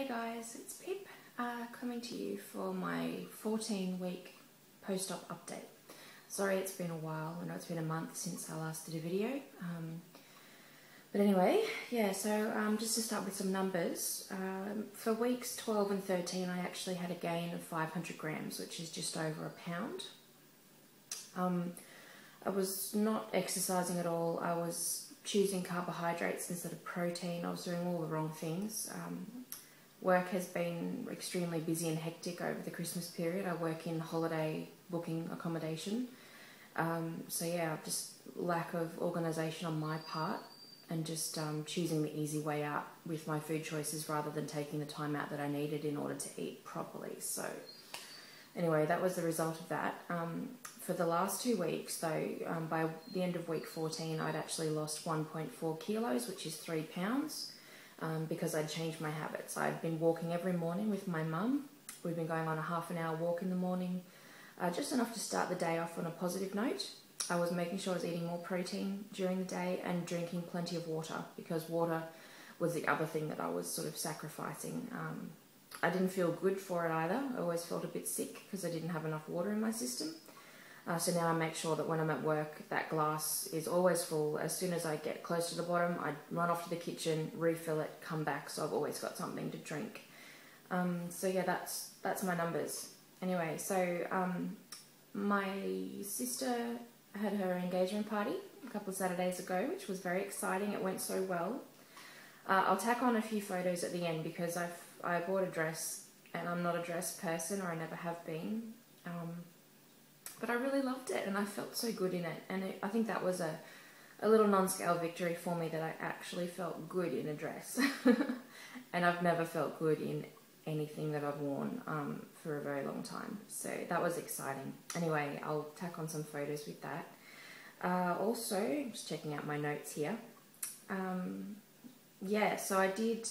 Hey guys, it's Pip coming to you for my 14-week post-op update. Sorry it's been a while, I know it's been a month since I last did a video. But anyway, yeah, so just to start with some numbers, for weeks 12 and 13 I actually had a gain of 500 grams, which is just over a pound. I was not exercising at all. I was choosing carbohydrates instead of protein. I was doing all the wrong things. Work has been extremely busy and hectic over the Christmas period. I work in holiday booking accommodation. So yeah, just lack of organisation on my part and just choosing the easy way out with my food choices rather than taking the time out that I needed in order to eat properly. So anyway, that was the result of that. For the last 2 weeks though, by the end of week 14, I'd actually lost 1.4 kilos, which is 3 pounds, because I'd changed my habits. I'd been walking every morning with my mum. We've been going on a half an hour walk in the morning, just enough to start the day off on a positive note. I was making sure I was eating more protein during the day and drinking plenty of water, because water was the other thing that I was sort of sacrificing. I didn't feel good for it either. I always felt a bit sick because I didn't have enough water in my system. So now I make sure that when I'm at work, that glass is always full. As soon as I get close to the bottom, I run off to the kitchen, refill it, come back, so I've always got something to drink. So yeah, that's my numbers. Anyway, so my sister had her engagement party a couple of Saturdays ago, which was very exciting. It went so well. I'll tack on a few photos at the end because I bought a dress and I'm not a dress person, or I never have been. But I really loved it and I felt so good in it, and I think that was a little non-scale victory for me, that I actually felt good in a dress. And I've never felt good in anything that I've worn for a very long time, so that was exciting. Anyway, I'll tack on some photos with that. Also, just checking out my notes here. Yeah, so I did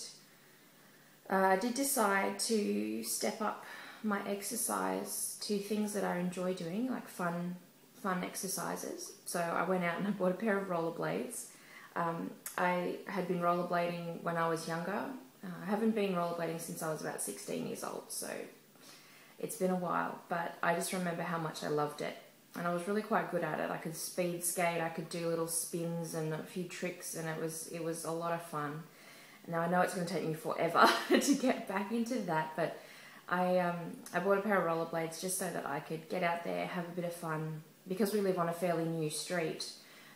decide to step up my exercise to things that I enjoy doing, like fun exercises. So I went out and I bought a pair of rollerblades. I had been rollerblading when I was younger. I haven't been rollerblading since I was about 16 years old, so it's been a while, but I just remember how much I loved it. And I was really quite good at it. I could speed skate, I could do little spins and a few tricks, and it was a lot of fun. Now I know it's going to take me forever to get back into that, but I bought a pair of rollerblades just so that I could get out there, have a bit of fun. Because we live on a fairly new street,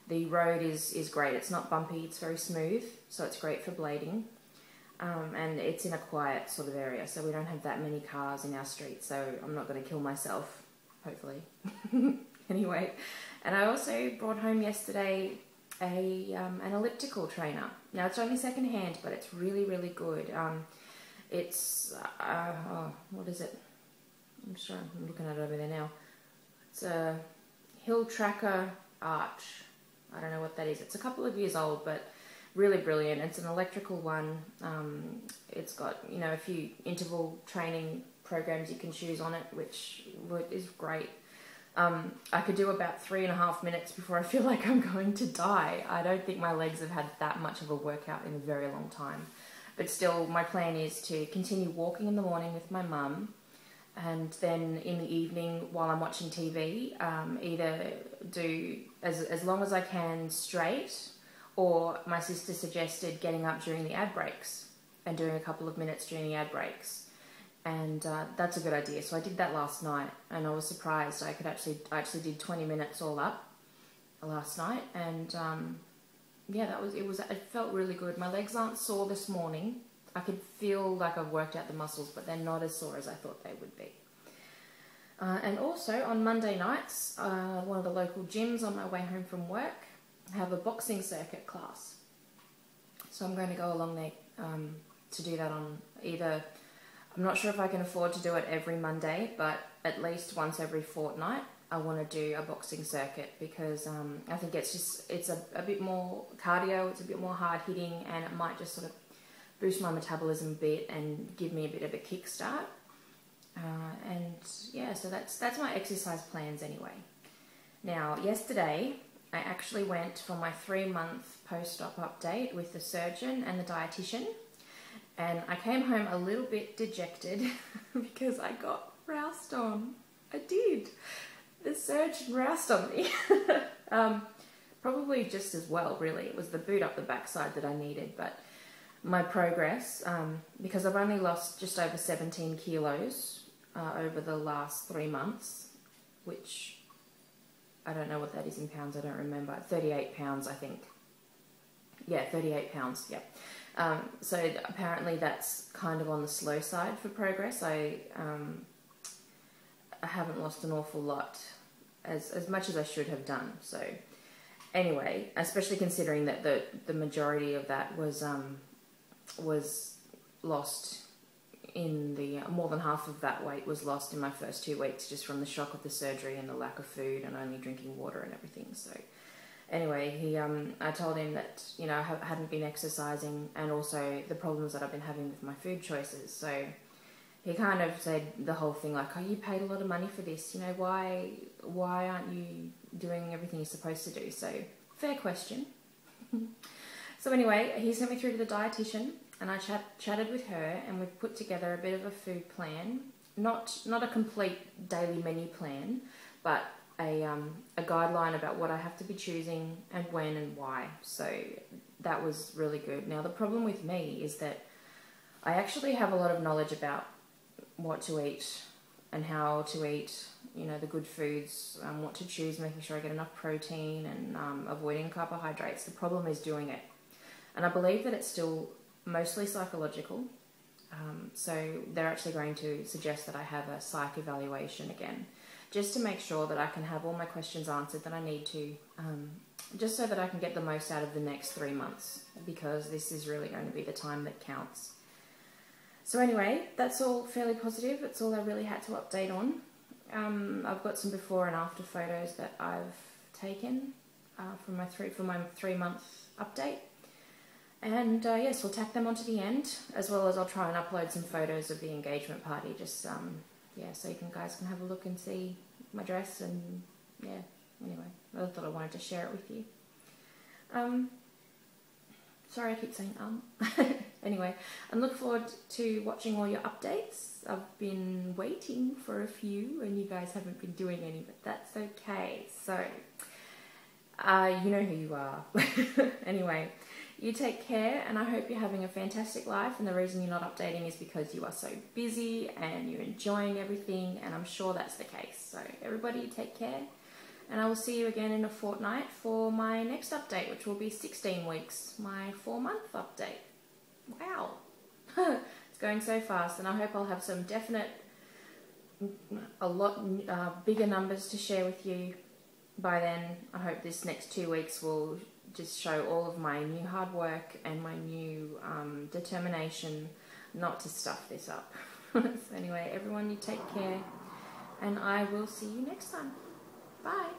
the road is great. It's not bumpy, it's very smooth, so it's great for blading. And it's in a quiet sort of area, so we don't have that many cars in our street, so I'm not going to kill myself, hopefully. Anyway, and I also brought home yesterday an elliptical trainer. Now it's only second hand, but it's really, really good. It's, what is it? I'm sure I'm looking at it over there now. It's a Hill Tracker Arch. I don't know what that is. It's a couple of years old, but really brilliant. It's an electrical one. It's got, you know, a few interval training programs you can choose on it, which is great. I could do about 3.5 minutes before I feel like I'm going to die. I don't think my legs have had that much of a workout in a very long time. But still, my plan is to continue walking in the morning with my mum, and then in the evening while I'm watching TV, either do as long as I can straight, or my sister suggested getting up during the ad breaks and doing a couple of minutes during the ad breaks. And that's a good idea. So I did that last night, and I was surprised. I actually did 20 minutes all up last night, and yeah, it felt really good. My legs aren't sore this morning. I could feel like I've worked out the muscles, but they're not as sore as I thought they would be. And also on Monday nights, one of the local gyms on my way home from work have a boxing circuit class. So I'm going to go along there to do that on either, I'm not sure if I can afford to do it every Monday, but at least once every fortnight. I want to do a boxing circuit, because I think it's a bit more cardio, it's a bit more hard hitting, and it might just sort of boost my metabolism a bit and give me a bit of a kickstart. And yeah, so that's my exercise plans anyway. Now, yesterday I actually went for my 3-month post-op update with the surgeon and the dietitian, And I came home a little bit dejected because I got roused on. I did. The surgeon roused on me. Probably just as well, really. It was the boot up the backside that I needed, but my progress, because I've only lost just over 17 kilos over the last 3 months, which I don't know what that is in pounds, I don't remember. 38 pounds, I think. Yeah, 38 pounds, yeah. So apparently that's kind of on the slow side for progress. I haven't lost an awful lot, as much as I should have done. So anyway, especially considering that the majority of that was lost in the, more than half of that weight was lost in my first 2 weeks, just from the shock of the surgery and the lack of food and only drinking water and everything. So anyway, I told him that, you know, I hadn't been exercising, and also the problems that I've been having with my food choices. So he kind of said the whole thing like, oh, you paid a lot of money for this, you know, why aren't you doing everything you're supposed to do? So fair question. So anyway, he sent me through to the dietitian, and I chatted with her, and we've put together a bit of a food plan, not a complete daily menu plan, but a guideline about what I have to be choosing and when and why. So that was really good. Now the problem with me is that I actually have a lot of knowledge about what to eat and how to eat, you know, the good foods, what to choose, making sure I get enough protein, and avoiding carbohydrates. The problem is doing it. And I believe that it's still mostly psychological. So they're actually going to suggest that I have a psych evaluation again, just to make sure that I can have all my questions answered that I need to, just so that I can get the most out of the next 3 months, because this is really going to be the time that counts. So anyway, that's all fairly positive. That's all I really had to update on. I've got some before and after photos that I've taken from my 3-month update. And yes, we'll tack them onto the end, as well as I'll try and upload some photos of the engagement party, just yeah, so you guys can have a look and see my dress. And yeah, anyway, I thought I wanted to share it with you. Sorry, I keep saying Anyway, I look forward to watching all your updates. I've been waiting for a few, and you guys haven't been doing any, but that's okay. So, you know who you are. Anyway, you take care, and I hope you're having a fantastic life, and the reason you're not updating is because you are so busy and you're enjoying everything, and I'm sure that's the case. So everybody take care, and I will see you again in a fortnight for my next update, which will be 16 weeks, my 4-month update. Wow. It's going so fast, and I hope I'll have some definite, a lot bigger numbers to share with you by then. I hope this next 2 weeks will just show all of my new hard work and my new determination not to stuff this up. So anyway, everyone, you take care, and I will see you next time. Bye.